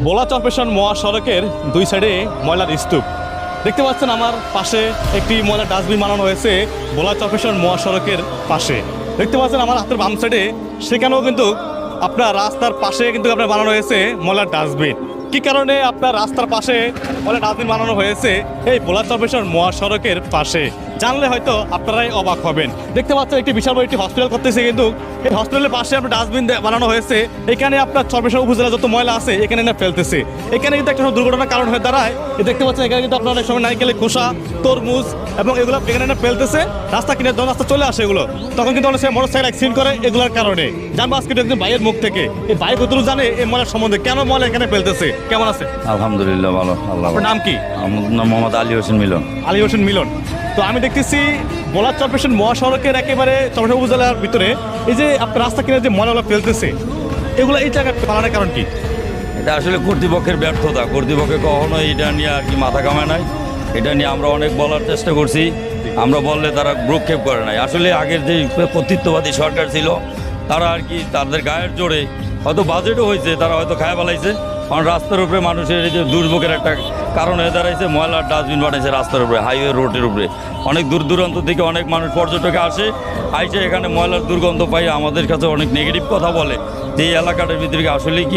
ভোলা চরপেশন মহাসড়কের দুই সাইডে ময়লার স্তূপ দেখতে পাচ্ছেন। আমার পাশে একটি ময়লার ডাস্টবিন বানানো হয়েছে ভোলা চরপেশন মহাসড়কের পাশে। দেখতে পাচ্ছেন আমার হাতের বাম সাইডে, সেখানেও কিন্তু আপনার রাস্তার পাশে কিন্তু আপনার বানানো হয়েছে ময়লার ডাস্টবিন। কী কারণে আপনার রাস্তার পাশে ময়লার ডাস্টবিন বানানো হয়েছে এই ভোলা চরপেশন মহাসড়কের পাশে, জানলে হয়তো আপনারাই অবাক হবেন। দেখতে পাচ্ছেন একটি বিশাল বড় একটি হসপিটাল করতেছে, কিন্তু এই হসপিটালের পাশে আপনার ডাস্টবিন বানানো হয়েছে। এখানে আপনার চরপেশন উপজেলা যত ময়লা আছে এখানে না ফেলতেছে। এখানে কিন্তু একটা দুর্ঘটনার কারণ হয়ে দাঁড়ায়। দেখতে পাচ্ছেন এখানে কিন্তু আপনার অনেক সময় নারকেলের খোসা, তরমুজ এবং এগুলো এখানে না ফেলতেছে। রাস্তা কিনে যখন রাস্তা চলে আসে এগুলো, তখন কিন্তু অনেক সময় মোটরসাইকেল অ্যাক্সিডেন্ট করে এগুলোর কারণে। জানবো আজকে একজন ভাইয়ের মুখ থেকে এই ভাই কতটুকু জানে এই ময়লার সম্বন্ধে, কেন ময়লা এখানে ফেলতেছে। কেমন আছে? আলহামদুলিল্লাহ ভালো। আল্লাহ আপনার নাম কি? আমার নাম মোহাম্মদ আলী হোসেন মিলন। আলী হোসেন মিলন। তো আমি দেখতেছি ভোলা চরপেশন মহাসড়কের একেবারে চরপেশন উপজেলার ভিতরে এই যে আপনার রাস্তা কিনে যে ময়লাগুলো ফেলতেছে, এগুলো এই জায়গায় বানানোর কারণ কি? এটা আসলে কর্তৃপক্ষের ব্যর্থতা। কর্তৃপক্ষে কখনো এটা নিয়ে আর কি মাথা কামায় নাই। এটা নিয়ে আমরা অনেক বলার চেষ্টা করছি, আমরা বললে তারা ভ্রুক্ষেপ করে নাই। আসলে আগের যে কর্তৃত্ববাদী সরকার ছিল তারা আর কি তাদের গায়ের জোরে হয়তো বাজেটও হয়েছে, তারা হয়তো খায় ফেলাইছে। কারণ রাস্তার উপরে মানুষের এই যে দুর্ভোগের একটা কারণ হয়ে দাঁড়াইছে, ময়লার ডাস্টবিন বানাইছে রাস্তার উপরে, হাইওয়ে রোডের উপরে। অনেক দূর দূরান্ত থেকে অনেক মানুষ পর্যটক আসে, আইসে এখানে ময়লার দুর্গন্ধ পাই, আমাদের কাছে অনেক নেগেটিভ কথা বলে যে এই এলাকাটার ভিতরে আসলে কি